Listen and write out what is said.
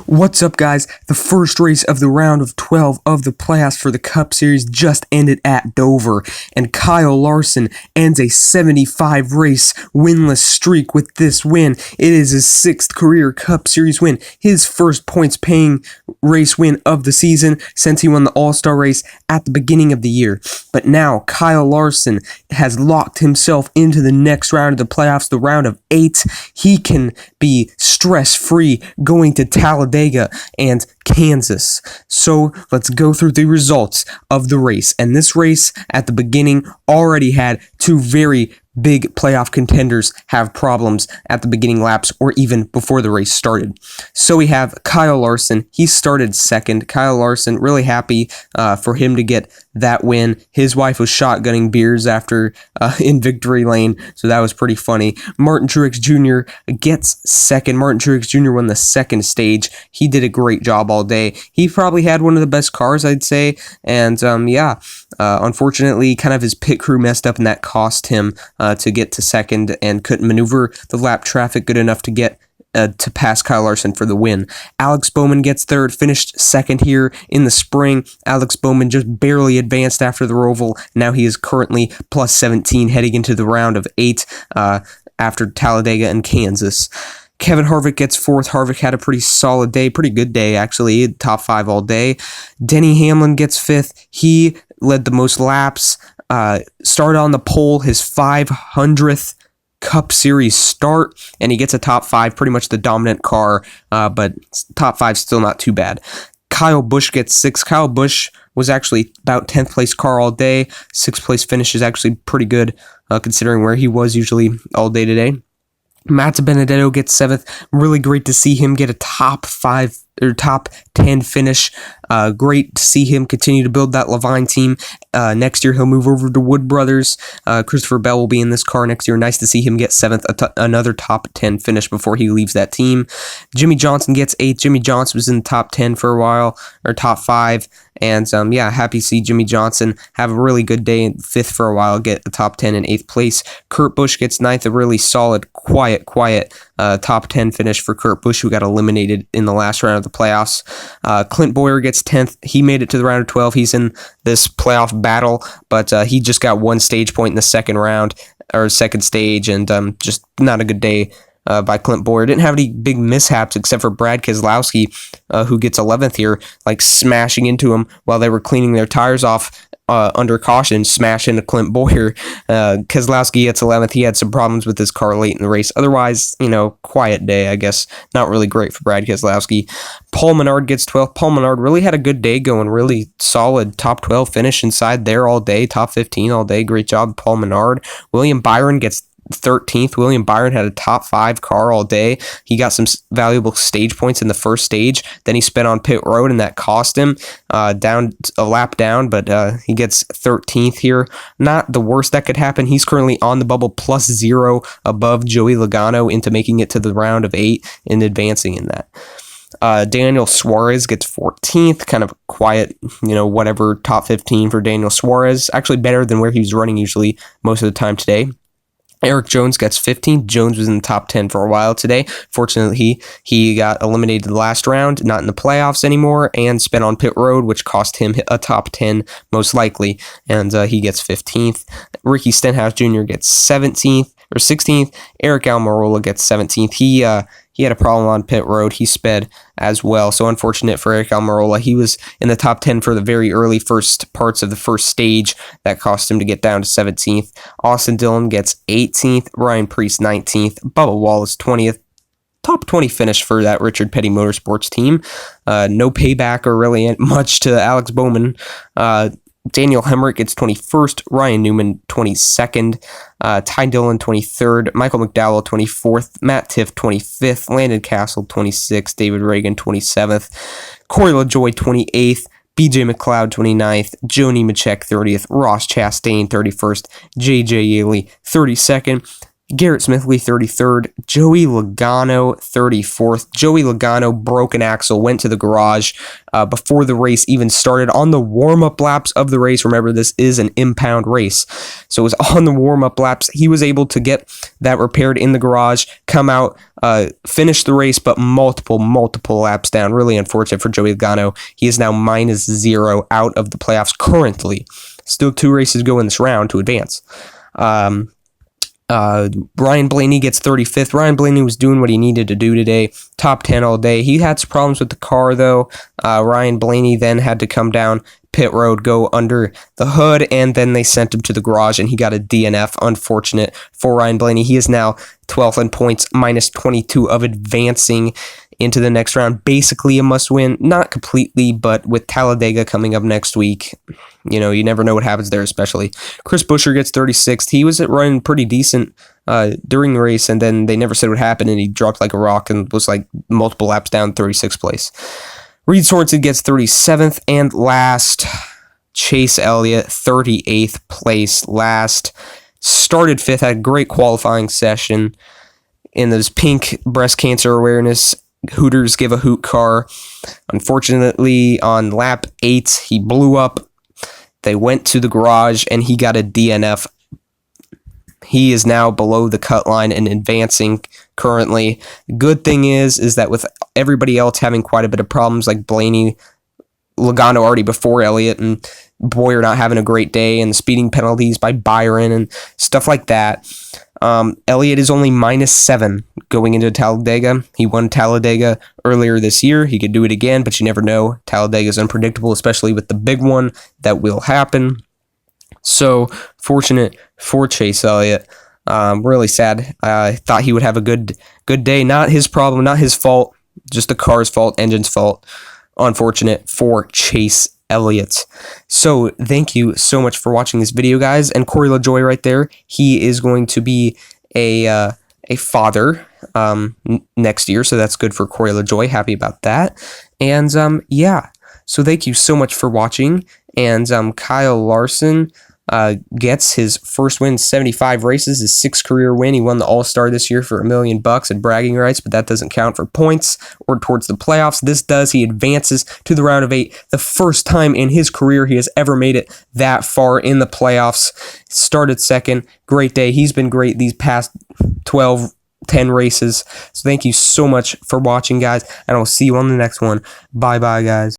What's up, guys? The first race of the round of 12 of the playoffs for the Cup Series just ended at Dover, and Kyle Larson ends a 75-race winless streak with this win. It is his 6th career Cup Series win, his first points-paying race win of the season since he won the All-Star race at the beginning of the year. But now, Kyle Larson has locked himself into the next round of the playoffs, the round of 8. He can be stress-free going to Talladega and Kansas. So let's go through the results of the race. And this race at the beginning already had two very big playoff contenders have problems at the beginning laps or even before the race started. So we have Kyle Larson. He started second. Kyle Larson, really happy for him to get that win. His wife was shotgunning beers after in victory lane, so that was pretty funny. Martin Truex Jr. gets second. Martin Truex Jr. won the second stage. He did a great job all day. He probably had one of the best cars, I'd say, and unfortunately, kind of his pit crew messed up, and that cost him to get to second and couldn't maneuver the lap traffic good enough to get to pass Kyle Larson for the win. Alex Bowman gets third, finished second here in the spring. Alex Bowman just barely advanced after the Roval. Now he is currently plus 17 heading into the round of 8 after Talladega and Kansas. Kevin Harvick gets fourth. Harvick had a pretty solid day, pretty good day actually, top 5 all day. Denny Hamlin gets fifth. He led the most laps, started on the pole, his 500th Cup Series start, and he gets a top 5, pretty much the dominant car, but top 5 still not too bad. Kyle Busch gets 6th. Kyle Busch was actually about 10th place car all day. 6th place finish is actually pretty good considering where he was usually all day today. Matt Benedetto gets 7th. Really great to see him get a top 5 or top 10 finish. Great to see him continue to build that Levine team. Next year he'll move over to Wood Brothers. Christopher Bell will be in this car next year. Nice to see him get 7th, another top 10 finish before he leaves that team. Jimmy Johnson gets 8th. Jimmy Johnson was in the top 10 for a while, or top 5. And happy to see Jimmy Johnson have a really good day, 5th for a while, get the top 10 in 8th place. Kurt Busch gets 9th, a really solid, quiet top 10 finish for Kurt Busch, who got eliminated in the last round of the playoffs. Clint Bowyer gets 10th. He made it to the round of 12. He's in this playoff battle, but he just got one stage point in the second round, or second stage, and just not a good day by Clint Bowyer. Didn't have any big mishaps except for Brad Keselowski, who gets 11th here, like smashing into him while they were cleaning their tires off under caution, smash into Clint Bowyer. Keselowski gets 11th. He had some problems with his car late in the race. Otherwise, quiet day, I guess. Not really great for Brad Keselowski. Paul Menard gets 12th. Paul Menard really had a good day going. Really solid top 12 finish inside there all day. Top 15 all day. Great job, Paul Menard. William Byron gets 13th. William Byron had a top 5 car all day. He got some valuable stage points in the first stage. Then he spent on pit road, and that cost him down a lap down, but he gets 13th here. Not the worst that could happen. He's currently on the bubble, plus 0 above Joey Logano into making it to the round of 8 and advancing in that. Daniel Suarez gets 14th, kind of quiet, whatever, top 15 for Daniel Suarez. Actually better than where he was running usually most of the time today. Eric Jones gets 15th. Jones was in the top 10 for a while today. Fortunately, he got eliminated the last round, not in the playoffs anymore, and spent on pit road, which cost him a top 10 most likely, and he gets 15th. Ricky Stenhouse Jr. gets 17th or 16th. Eric Almirola gets 17th. He had a problem on pit road. He sped as well. So unfortunate for Eric Almirola. He was in the top 10 for the very early first parts of the first stage. That cost him to get down to 17th. Austin Dillon gets 18th. Ryan Preece 19th. Bubba Wallace 20th. Top 20 finish for that Richard Petty Motorsports team. No payback or really much to Alex Bowman. Daniel Hemrick gets 21st, Ryan Newman 22nd, Ty Dillon 23rd, Michael McDowell 24th, Matt Tiff 25th, Landon Castle 26th, David Reagan 27th, Corey LaJoie 28th, BJ McLeod 29th, Joe Nemechek 30th, Ross Chastain 31st, JJ Yaley 32nd, Garrett Smithley 33rd, Joey Logano 34th. Joey Logano broke an axle, went to the garage before the race even started on the warm-up laps of the race. Remember, this is an impound race. So it was on the warm-up laps. He was able to get that repaired in the garage, come out, finish the race, but multiple laps down. Really unfortunate for Joey Logano. He is now -0 out of the playoffs currently. Still 2 races go in this round to advance. Ryan Blaney gets 35th. Ryan Blaney was doing what he needed to do today. Top 10 all day. He had some problems with the car, though. Ryan Blaney then had to come down pit road, go under the hood, and then they sent him to the garage, and he got a DNF. Unfortunate for Ryan Blaney. He is now 12th in points, -22 of advancing into the next round. Basically a must-win. Not completely, but with Talladega coming up next week, you know, you never know what happens there, especially. Chris Buescher gets 36th. He was running pretty decent during the race, and then they never said what happened, and he dropped like a rock and was like multiple laps down, 36th place. Reed Sorensen gets 37th, and last, Chase Elliott, 38th place last. Started 5th, had a great qualifying session in this pink breast cancer awareness Hooters Give a Hoot car. Unfortunately, on lap 8, he blew up. They went to the garage, and he got a DNF. He is now below the cut line and advancing currently. Good thing is that with everybody else having quite a bit of problems, like Blaney, Logano already before Elliott, and Boyer not having a great day, and the speeding penalties by Byron and stuff like that, Elliott is only -7 going into Talladega. He won Talladega earlier this year. He could do it again, but you never know. Talladega is unpredictable, especially with the big one that will happen. So fortunate for Chase Elliott. Really sad. I thought he would have a good day. Not his problem, not his fault. Just the car's fault, engine's fault. Unfortunate for Chase Elliott. So thank you so much for watching this video, guys. And Corey LaJoie right there, he is going to be a father next year, so that's good for Corey LaJoie. Happy about that. And yeah, so thank you so much for watching. And Kyle Larson gets his first win in 75 races, his 6th career win. He won the All-Star this year for $1 million and bragging rights, but that doesn't count for points or towards the playoffs. This does. He advances to the round of 8. The first time in his career he has ever made it that far in the playoffs. Started 2nd. Great day. He's been great these past 10 races. So thank you so much for watching, guys, and I'll see you on the next one. Bye-bye, guys.